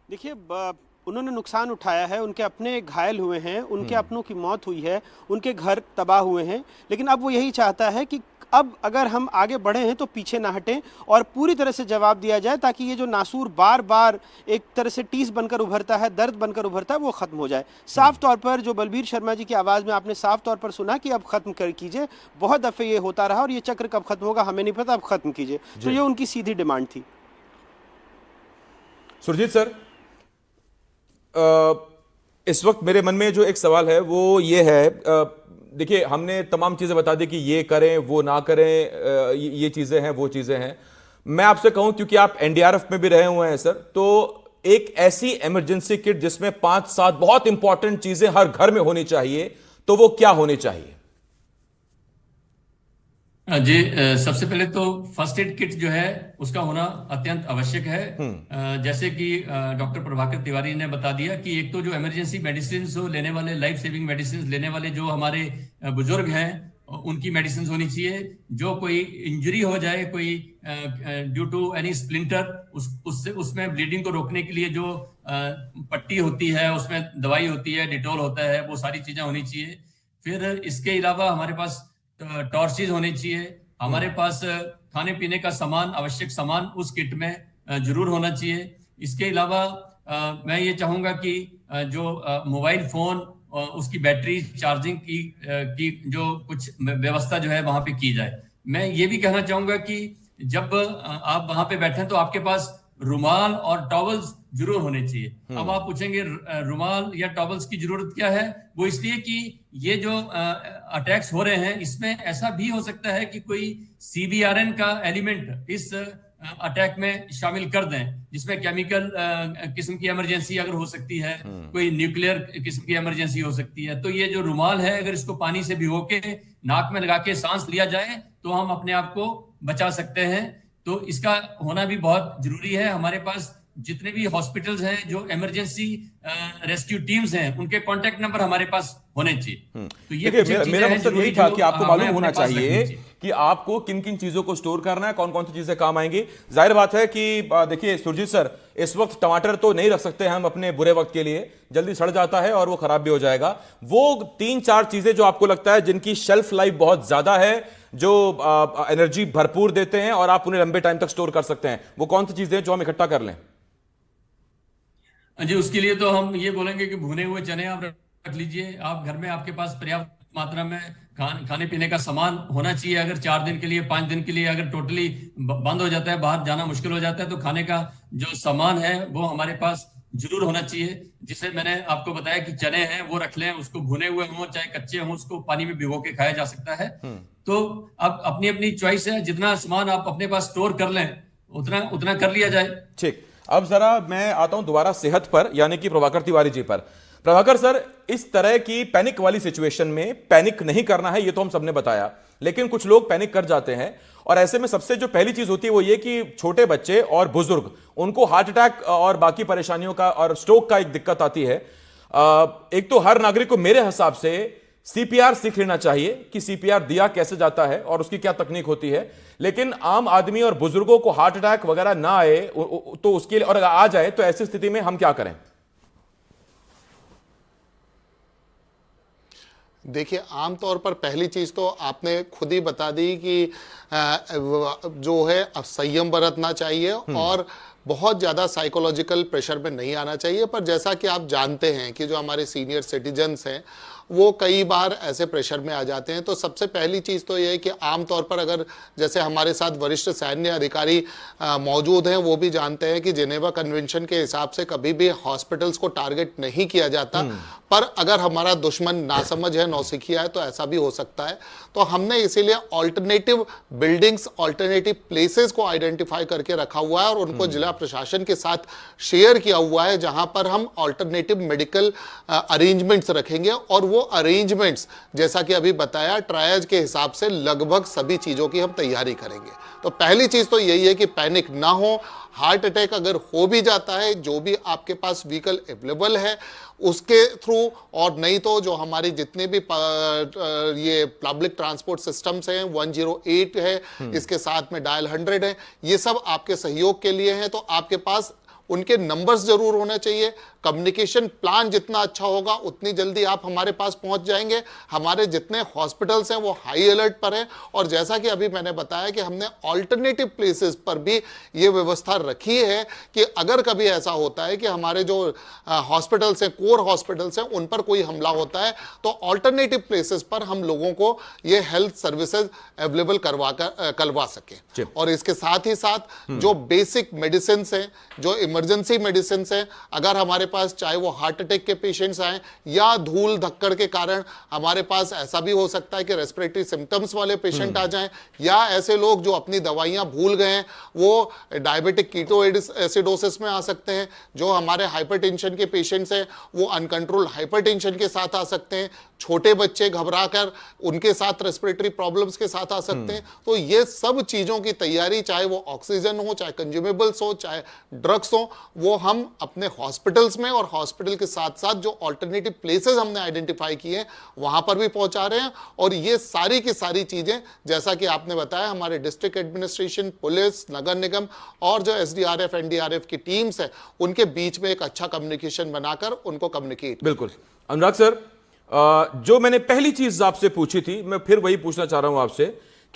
देखिए, उन्होंने नुकसान उठाया है, उनके अपने घायल हुए हैं, उनके अपनों की मौत हुई है, उनके घर तबाह हुए हैं, लेकिन अब वो यही चाहता है कि अब अगर हम आगे बढ़े हैं तो पीछे ना हटें और पूरी तरह से जवाब दिया जाए, ताकि ये जो नासूर बार बार एक तरह से टीस बनकर उभरता है, दर्द बनकर उभरता है, वो खत्म हो जाए। साफ तौर पर जो बलबीर शर्मा जी की आवाज़ में आपने साफ तौर पर सुना कि अब खत्म कर कीजिए। बहुत दफ़े ये होता रहा और ये चक्र कब खत्म होगा हमें नहीं पता, अब खत्म कीजिए। तो ये उनकी सीधी डिमांड थी। सुरजीत सर, इस वक्त मेरे मन में जो एक सवाल है वो ये है, देखिए हमने तमाम चीजें बता दी कि ये करें वो ना करें, ये चीजें हैं वो चीजें हैं। मैं आपसे कहूं, क्योंकि आप एनडीआरएफ में भी रहे हुए हैं सर, तो एक ऐसी इमरजेंसी किट जिसमें 5-7 बहुत इंपॉर्टेंट चीजें हर घर में होनी चाहिए, तो वो क्या होनी चाहिए? जी, सबसे पहले तो फर्स्ट एड किट जो है उसका होना अत्यंत आवश्यक है। जैसे कि डॉक्टर प्रभाकर तिवारी ने बता दिया कि एक तो जो इमरजेंसी मेडिसिन लेने वाले, लाइफ सेविंग मेडिसिन लेने वाले जो हमारे बुजुर्ग हैं, उनकी मेडिसिन होनी चाहिए। जो कोई इंजरी हो जाए, कोई ड्यू टू एनी स्प्लिंटर, उसमें ब्लीडिंग को रोकने के लिए जो पट्टी होती है, उसमें दवाई होती है, डिटॉल होता है, वो सारी चीजें होनी चाहिए। फिर इसके अलावा हमारे पास टॉर्चेज होने चाहिए, हमारे पास खाने पीने का सामान, आवश्यक सामान उस किट में जरूर होना चाहिए। इसके अलावा मैं ये चाहूंगा कि जो मोबाइल फोन उसकी बैटरी चार्जिंग की जो कुछ व्यवस्था जो है वहां पे की जाए। मैं ये भी कहना चाहूंगा कि जब आप वहां पे बैठे तो आपके पास रुमाल और टॉवल्स जरूर होने चाहिए। अब आप पूछेंगे रुमाल या टॉवल्स की जरूरत क्या है? वो इसलिए कि ये जो अटैक्स हो रहे हैं इसमें ऐसा भी हो सकता है कि कोई CBRN का एलिमेंट इस अटैक में शामिल कर दें, जिसमें केमिकल किस्म की इमरजेंसी अगर हो सकती है, कोई न्यूक्लियर किस्म की इमरजेंसी हो सकती है। तो ये जो रुमाल है अगर इसको पानी से भिगो के नाक में लगा के सांस लिया जाए तो हम अपने आप को बचा सकते हैं। तो इसका होना भी बहुत जरूरी है। हमारे पास जितने भी हॉस्पिटल्स हैं, जो इमरजेंसी रेस्क्यू टीम्स हैं, उनके कांटेक्ट नंबर हमारे पास होने चाहिए। तो ये मेरा मकसद यही था कि आपको मालूम होना चाहिए कि आपको किन किन चीजों को स्टोर करना है, कौन कौन सी चीजें काम आएंगी। जाहिर बात है कि देखिए सुरजीत सर, इस वक्त टमाटर तो नहीं रख सकते हम अपने बुरे वक्त के लिए, जल्दी सड़ जाता है और वो खराब भी हो जाएगा। वो 3-4 चीजें जो आपको लगता है जिनकी शेल्फ लाइफ बहुत ज्यादा है, जो एनर्जी भरपूर देते हैं और आप उन्हें लंबे टाइम तक स्टोर कर सकते हैं, वो कौन सी चीजें जो हम इकट्ठा कर लें? जी, उसके लिए तो हम ये बोलेंगे कि भुने हुए चने आप रख लीजिए। आप घर में आपके पास पर्याप्त मात्रा में खाने पीने का सामान होना चाहिए। अगर 4 दिन के लिए 5 दिन के लिए अगर टोटली बंद हो जाता है, बाहर जाना मुश्किल हो जाता है, तो खाने का जो सामान है वो हमारे पास जरूर होना चाहिए। जिसे मैंने आपको बताया कि चने हैं वो रख लें, उसको भुने हुए हों चाहे कच्चे हों, उसको पानी में भिगो के खाया जा सकता है। तो अब अपनी अपनी चॉइस है, जितना सामान आप अपने पास स्टोर कर लें उतना कर लिया जाए। ठीक, अब जरा मैं आता हूं दोबारा सेहत पर, यानी कि प्रभाकर तिवारी जी पर। प्रभाकर सर, इस तरह की पैनिक वाली सिचुएशन में पैनिक नहीं करना है, ये तो हम सबने बताया, लेकिन कुछ लोग पैनिक कर जाते हैं और ऐसे में सबसे जो पहली चीज होती है वो ये कि छोटे बच्चे और बुजुर्ग, उनको हार्ट अटैक और बाकी परेशानियों का और स्ट्रोक का एक दिक्कत आती है। एक तो हर नागरिक को मेरे हिसाब से CPR सीख लेना चाहिए कि CPR दिया कैसे जाता है और उसकी क्या तकनीक होती है। लेकिन आम आदमी और बुजुर्गों को हार्ट अटैक वगैरह ना आए तो उसके लिए, और अगर आ जाए तो ऐसी स्थिति में हम क्या करें? देखिए, आमतौर पर पहली चीज तो आपने खुद ही बता दी कि जो है संयम बरतना चाहिए और बहुत ज़्यादा साइकोलॉजिकल प्रेशर में नहीं आना चाहिए। पर जैसा कि आप जानते हैं कि जो हमारे सीनियर सिटीजन्स हैं वो कई बार ऐसे प्रेशर में आ जाते हैं। तो सबसे पहली चीज़ तो ये है कि आमतौर पर अगर जैसे हमारे साथ वरिष्ठ सैन्य अधिकारी मौजूद हैं, वो भी जानते हैं कि जिनेवा कन्वेंशन के हिसाब से कभी भी हॉस्पिटल्स को टारगेट नहीं किया जाता। पर अगर हमारा दुश्मन नासमझ है, नौसिखिया है, तो ऐसा भी हो सकता है। तो हमने इसीलिए ऑल्टरनेटिव बिल्डिंग्स, ऑल्टरनेटिव प्लेसेस को आइडेंटिफाई करके रखा हुआ है और उनको जिला प्रशासन के साथ शेयर किया हुआ है, जहां पर हम ऑल्टरनेटिव मेडिकल अरेंजमेंट्स रखेंगे। और वो अरेंजमेंट्स जैसा कि अभी बताया, ट्रायज के हिसाब से लगभग सभी चीजों की हम तैयारी करेंगे। तो पहली चीज तो यही है कि पैनिक ना हो। हार्ट अटैक अगर हो भी जाता है, जो भी आपके पास व्हीकल अवेलेबल है उसके थ्रू, और नहीं तो जो हमारी जितने भी ये पब्लिक ट्रांसपोर्ट सिस्टम्स हैं, 108 है, इसके साथ में डायल 100 है, ये सब आपके सहयोग के लिए हैं। तो आपके पास उनके नंबर्स जरूर होने चाहिए। कम्युनिकेशन प्लान जितना अच्छा होगा उतनी जल्दी आप हमारे पास पहुंच जाएंगे। हमारे जितने हॉस्पिटल्स हैं वो हाई अलर्ट पर हैं और जैसा कि अभी मैंने बताया कि हमने ऑल्टरनेटिव प्लेसेस पर भी ये व्यवस्था रखी है कि अगर कभी ऐसा होता है कि हमारे जो हॉस्पिटल्स हैं, कोर हॉस्पिटल्स हैं, उन पर कोई हमला होता है तो ऑल्टरनेटिव प्लेसेस पर हम लोगों को ये हेल्थ सर्विसेज अवेलेबल करवा सके। और इसके साथ ही साथ जो बेसिक मेडिसिन हैं, जो इमरजेंसी मेडिसिन हैं, अगर हमारे पास चाहे वो हार्ट अटैक के पेशेंट्स आए या धूल धक्कड़ के कारण हमारे पास ऐसा भी हो सकता है कि रेस्पिरेटरी सिम्टम्स वाले पेशेंट आ जाएं, या ऐसे लोग जो अपनी दवाइयां भूल गए हैं वो डायबिटिक कीटो एसिडोसिस में आ सकते हैं। जो हमारे हाइपरटेंशन के पेशेंट्स हैं वो अनकंट्रोल्ड हाइपरटेंशन के साथ आ सकते हैं। छोटे बच्चे घबराकर उनके साथ रेस्पिरेटरी प्रॉब्लम्स के साथ आ सकते हैं। तो ये सब चीजों की तैयारी, चाहे वो ऑक्सीजन हो, चाहे कंज्यूमेबल्स हो, चाहे ड्रग्स हो, वो हम अपने हॉस्पिटल्स में और हॉस्पिटल के साथ साथ जो ऑल्टरनेटिव प्लेसेस हमने आइडेंटिफाई किए हैं वहां पर भी पहुंचा रहे हैं। और ये सारी की सारी चीजें जैसा कि आपने बताया, हमारे डिस्ट्रिक्ट एडमिनिस्ट्रेशन, पुलिस, नगर निगम और जो SDRF NDRF की टीम्स है उनके बीच में एक अच्छा कम्युनिकेशन बनाकर उनको कम्युनिकेट। बिल्कुल अनुराग सर, जो मैंने पहली चीज आपसे पूछी थी, मैं फिर वही पूछना चाह रहा हूं आपसे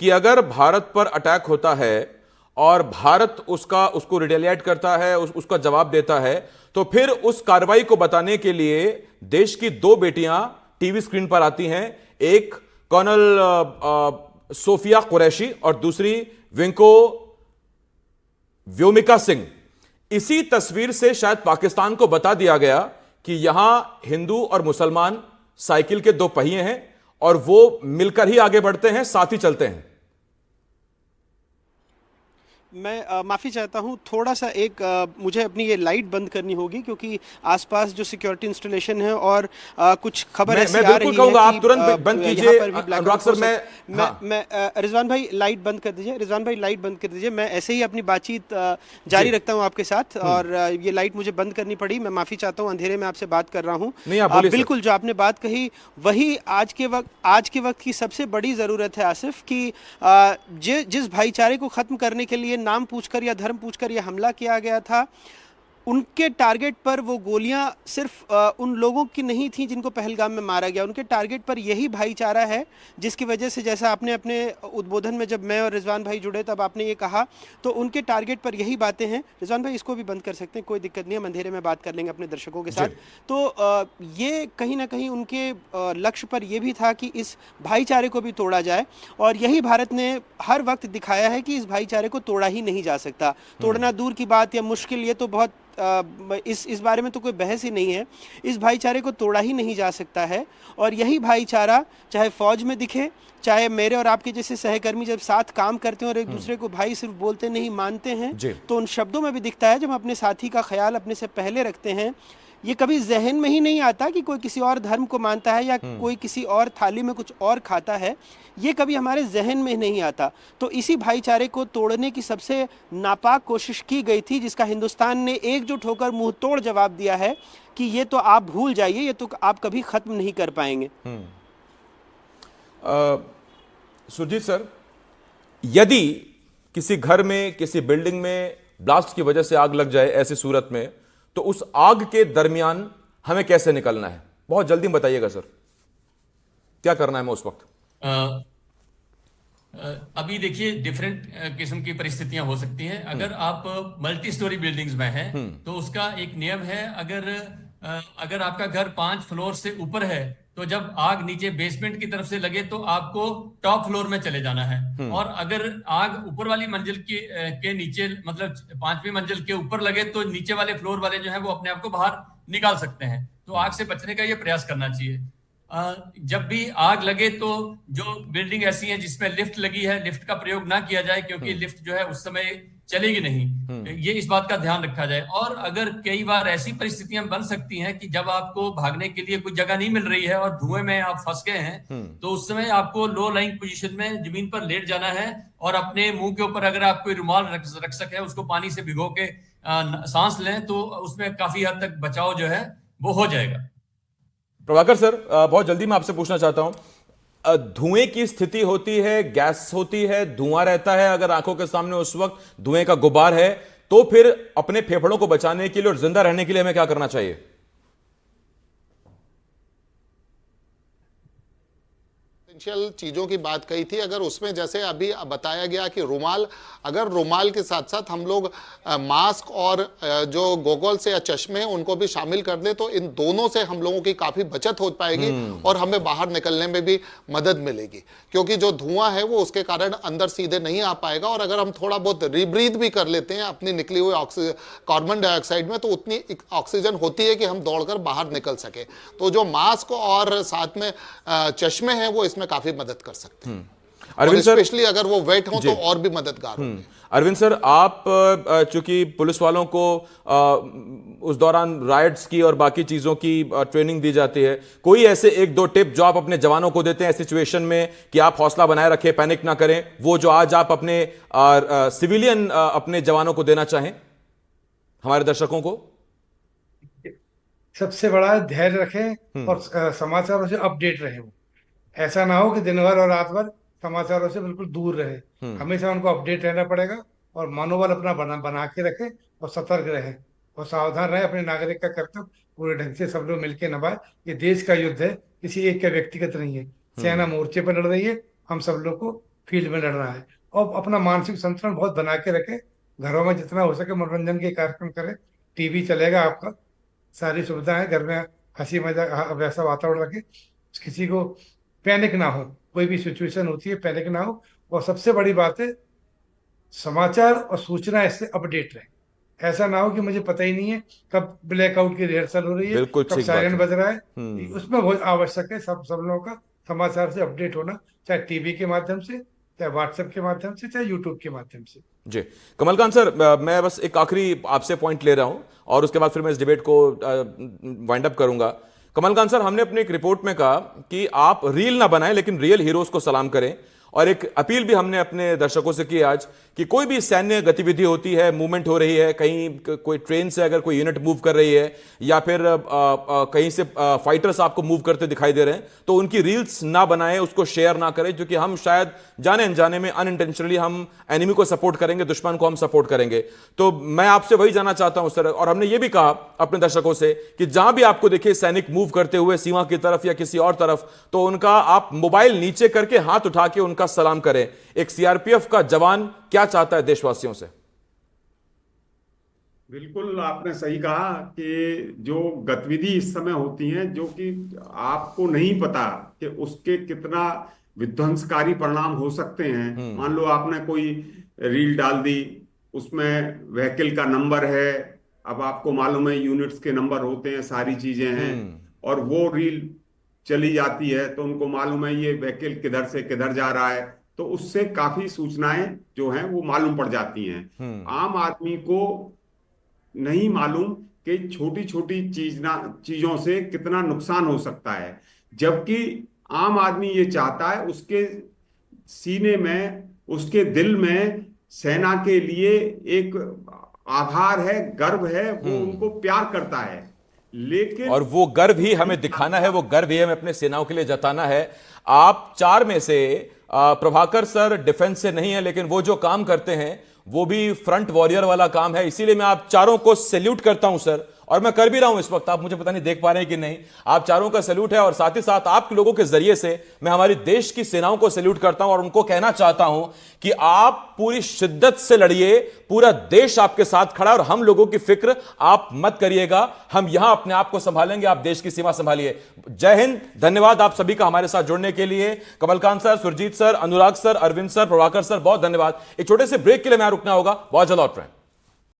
कि अगर भारत पर अटैक होता है और भारत उसको रिटेलिएट करता है, उसका जवाब देता है, तो फिर उस कार्रवाई को बताने के लिए देश की दो बेटियां टीवी स्क्रीन पर आती हैं, एक कर्नल सोफिया कुरैशी और दूसरी विंको व्योमिका सिंह। इसी तस्वीर से शायद पाकिस्तान को बता दिया गया कि यहां हिंदू और मुसलमान साइकिल के दो पहिए हैं और वो मिलकर ही आगे बढ़ते हैं, साथ ही चलते हैं। मैं माफ़ी चाहता हूं, थोड़ा सा मुझे अपनी ये लाइट बंद करनी होगी क्योंकि आसपास जो सिक्योरिटी इंस्टॉलेशन है और कुछ खबर ऐसी आ रही है आप कि तुरंत बंद कीजिए। अनुराग सर, मैं रिजवान भाई लाइट बंद कर दीजिए, रिजवान भाई लाइट बंद कर दीजिए। मैं ऐसे ही अपनी बातचीत जारी रखता हूं आपके साथ और ये लाइट मुझे बंद करनी पड़ी। मैं माफ़ी चाहता हूं, अंधेरे में आपसे बात कर रहा हूं। बिल्कुल जो आपने बात कही वही आज के वक्त की सबसे बड़ी ज़रूरत है आसिफ, कि जिस भाईचारे को ख़त्म करने के लिए नाम पूछकर या धर्म पूछकर यह हमला किया गया था, उनके टारगेट पर वो गोलियां सिर्फ उन लोगों की नहीं थी जिनको पहलगाम में मारा गया, उनके टारगेट पर यही भाईचारा है जिसकी वजह से, जैसा आपने अपने उद्बोधन में जब मैं और रिजवान भाई जुड़े तब आपने ये कहा, तो उनके टारगेट पर यही बातें हैं। रिजवान भाई इसको भी बंद कर सकते हैं, कोई दिक्कत नहीं है, हम अंधेरे में बात कर लेंगे अपने दर्शकों के साथ। तो ये कहीं ना कहीं उनके लक्ष्य पर यह भी था कि इस भाईचारे को भी तोड़ा जाए और यही भारत ने हर वक्त दिखाया है कि इस भाईचारे को तोड़ा ही नहीं जा सकता। तोड़ना दूर की बात या मुश्किल, ये तो बहुत इस बारे में तो कोई बहस ही नहीं है। इस भाईचारे को तोड़ा ही नहीं जा सकता है और यही भाईचारा चाहे फौज में दिखे, चाहे मेरे और आपके जैसे सहकर्मी जब साथ काम करते हैं और एक दूसरे को भाई सिर्फ बोलते नहीं मानते हैं, तो उन शब्दों में भी दिखता है। जब हम अपने साथी का ख्याल अपने से पहले रखते हैं, ये कभी जहन में ही नहीं आता कि कोई किसी और धर्म को मानता है या कोई किसी और थाली में कुछ और खाता है, ये कभी हमारे जहन में नहीं आता। तो इसी भाईचारे को तोड़ने की सबसे नापाक कोशिश की गई थी, जिसका हिंदुस्तान ने एकजुट होकर मुंह तोड़ जवाब दिया है कि ये तो आप भूल जाइए, ये तो आप कभी खत्म नहीं कर पाएंगे। सुरजीत सर, यदि किसी घर में, किसी बिल्डिंग में ब्लास्ट की वजह से आग लग जाए ऐसी सूरत में, तो उस आग के दरमियान हमें कैसे निकलना है? बहुत जल्दी बताइएगा सर, क्या करना है हमें उस वक्त? अभी देखिए, डिफरेंट किस्म की परिस्थितियां हो सकती हैं। अगर आप मल्टी स्टोरी बिल्डिंग्स में हैं तो उसका एक नियम है, अगर आपका घर 5 फ्लोर से ऊपर है तो जब आग नीचे बेसमेंट की तरफ से लगे तो आपको टॉप फ्लोर में चले जाना है। और अगर आग ऊपर वाली मंजिल के नीचे, मतलब 5वीं मंजिल के ऊपर लगे, तो नीचे वाले फ्लोर वाले जो हैं वो अपने आप को बाहर निकाल सकते हैं। तो आग से बचने का ये प्रयास करना चाहिए। जब भी आग लगे तो जो बिल्डिंग ऐसी है जिसमें लिफ्ट लगी है, लिफ्ट का प्रयोग ना किया जाए, क्योंकि लिफ्ट जो है उस समय चलेगी नहीं। ये इस बात का ध्यान रखा जाए। और अगर कई बार ऐसी परिस्थितियां बन सकती हैं कि जब आपको भागने के लिए कोई जगह नहीं मिल रही है और धुएं में आप फंस गए हैं, तो उस समय आपको लो लाइंग पोजीशन में जमीन पर लेट जाना है और अपने मुंह के ऊपर अगर आप कोई रुमाल रख सके, उसको पानी से भिगो के सांस लें, तो उसमें काफी हद तक बचाव जो है वो हो जाएगा। प्रभाकर सर, बहुत जल्दी मैं आपसे पूछना चाहता हूं, धुएं की स्थिति होती है, गैस होती है, धुआं रहता है, अगर आंखों के सामने उस वक्त धुएं का गुबार है, तो फिर अपने फेफड़ों को बचाने के लिए और जिंदा रहने के लिए हमें क्या करना चाहिए? चीजों की बात कही थी, अगर उसमें जैसे अभी बताया गया कि रुमाल, अगर रुमाल के साथ साथ हम लोग मास्क और जो गोगल्स या चश्मे उनको भी शामिल कर दें, तो इन दोनों से हम लोगों की काफी बचत हो पाएगी और हमें बाहर निकलने में भी मदद मिलेगी, क्योंकि जो धुआं है वो उसके कारण अंदर सीधे नहीं आ पाएगा। और अगर हम थोड़ा बहुत रिब्रीथ भी कर लेते हैं अपनी निकली हुई कार्बन डाइऑक्साइड में, तो उतनी ऑक्सीजन होती है कि हम दौड़कर बाहर निकल सके। तो जो मास्क और साथ में चश्मे हैं वो इसमें काफी मदद कर सकते हैं। अरविंद सर, स्पेशली अगर वो वेट हो तो और भी मददगार होंगे। अरविंद सर, आप चूंकि पुलिस वालों को उस दौरान राइट्स की और बाकी चीजों की ट्रेनिंग दी जाती है, कोई ऐसे 1-2 टिप जो आप अपने जवानों को देते हैं सिचुएशन में कि आप हौसला बनाए रखें, पैनिक ना करें, वो जो आज आप अपने सिविलियन अपने जवानों को देना चाहें हमारे दर्शकों को? सबसे बड़ा धैर्य रखें और समाचारों से अपडेट रहें। ऐसा ना हो कि दिन भर और रात भर समाचारों से बिल्कुल दूर रहे। हमेशा उनको अपडेट रहना पड़ेगा और मनोबल अपना बना के रखें और सतर्क रहें और सावधान रहें। अपने नागरिक का कर्तव्य पूरे ढंग से सब लोग मिलकर निभाएं। ये देश का युद्ध है, किसी एक का व्यक्तिगत नहीं है। सेना मोर्चे पर लड़ रही है, हम सब लोग को फील्ड में लड़ना है। और अपना मानसिक संतुलन बहुत बना के रखें। घरों में जितना हो सके मनोरंजन के कार्यक्रम करें। टीवी चलेगा आपका, सारी सुविधा है घर में, हंसी मजाक वैसा वातावरण रखें, किसी को पैनिक ना हो, कोई भी सिचुएशन होती है पैनिक ना हो। और सबसे बड़ी बात है, समाचार और सूचना इससे अपडेट रहे। ऐसा ना हो कि मुझे पता ही नहीं है कब ब्लैकआउट की रिहर्सल हो रही है, बिल्कुल कब ठीक बात सायरन है। बज रहा है। उसमें बहुत आवश्यक है सब लोगों का समाचार से अपडेट होना, चाहे टीवी के माध्यम से, चाहे व्हाट्सएप के माध्यम से, चाहे यूट्यूब के माध्यम से। जी कमलकांत सर, मैं बस एक आखिरी आपसे पॉइंट ले रहा हूं और उसके बाद फिर मैं इस डिबेट को वाइंड अप करूंगा। कमलकांत सर, हमने अपने एक रिपोर्ट में कहा कि आप रील ना बनाएं लेकिन रियल हीरोज को सलाम करें, और एक अपील भी हमने अपने दर्शकों से की आज कि कोई भी सैन्य गतिविधि होती है, मूवमेंट हो रही है, कहीं कोई ट्रेन से अगर कोई यूनिट मूव कर रही है या फिर कहीं से फाइटर्स आपको मूव करते दिखाई दे रहे हैं, तो उनकी रील्स ना बनाएं, उसको शेयर ना करें, क्योंकि हम शायद जाने अनजाने में अनइंटेंशनली हम एनिमी को सपोर्ट करेंगे, दुश्मन को हम सपोर्ट करेंगे। तो मैं आपसे वही जानना चाहता हूं सर, और हमने ये भी कहा अपने दर्शकों से कि जहां भी आपको देखिए सैनिक मूव करते हुए सीमा की तरफ या किसी और तरफ, तो उनका आप मोबाइल नीचे करके हाथ उठा के उनका सलाम करें। एक सीआरपीएफ का जवान क्या चाहता है देशवासियों से? बिल्कुल आपने सही कहा कि जो गतिविधि इस समय होती हैं, जो कि आपको नहीं पता कि उसके कितना विध्वंसकारी परिणाम हो सकते हैं। मान लो आपने कोई रील डाल दी, उसमें व्हीकल का नंबर है, अब आपको मालूम है यूनिट्स के नंबर होते हैं, सारी चीजें हैं, और वो रील चली जाती है तो उनको मालूम है ये व्हीकल किधर से किधर जा रहा है, तो उससे काफी सूचनाएं जो हैं वो मालूम पड़ जाती हैं। आम आदमी को नहीं मालूम कि छोटी छोटी चीजों से कितना नुकसान हो सकता है, जबकि आम आदमी ये चाहता है उसके सीने में, उसके दिल में सेना के लिए एक आभार है, गर्व है, वो उनको प्यार करता है। लेकिन और वो गर्व ही हमें दिखाना है, वो गर्व ही हमें अपने सेनाओं के लिए जताना है। आप चार में से प्रभाकर सर डिफेंस से नहीं है, लेकिन वो जो काम करते हैं वो भी फ्रंट वॉरियर वाला काम है, इसीलिए मैं आप चारों को सैल्यूट करता हूं सर, और मैं कर भी रहा हूं इस वक्त। आप मुझे पता नहीं देख पा रहे हैं कि नहीं, आप चारों का सैल्यूट है, और साथ ही साथ आप लोगों के जरिए से मैं हमारी देश की सेनाओं को सैल्यूट करता हूं और उनको कहना चाहता हूं कि आप पूरी शिद्दत से लड़िए, पूरा देश आपके साथ खड़ा है, और हम लोगों की फिक्र आप मत करिएगा, हम यहां अपने आप को संभालेंगे, आप देश की सीमा संभालिए। जय हिंद, धन्यवाद आप सभी का हमारे साथ जुड़ने के लिए। Kamalkant sir, Surjeet sir, Anurag sir, Arvind sir, Prabhakar sir, बहुत धन्यवाद। एक छोटे से ब्रेक के लिए मैं रुकना होगा, बहुत जल्द लौट रहे हैं।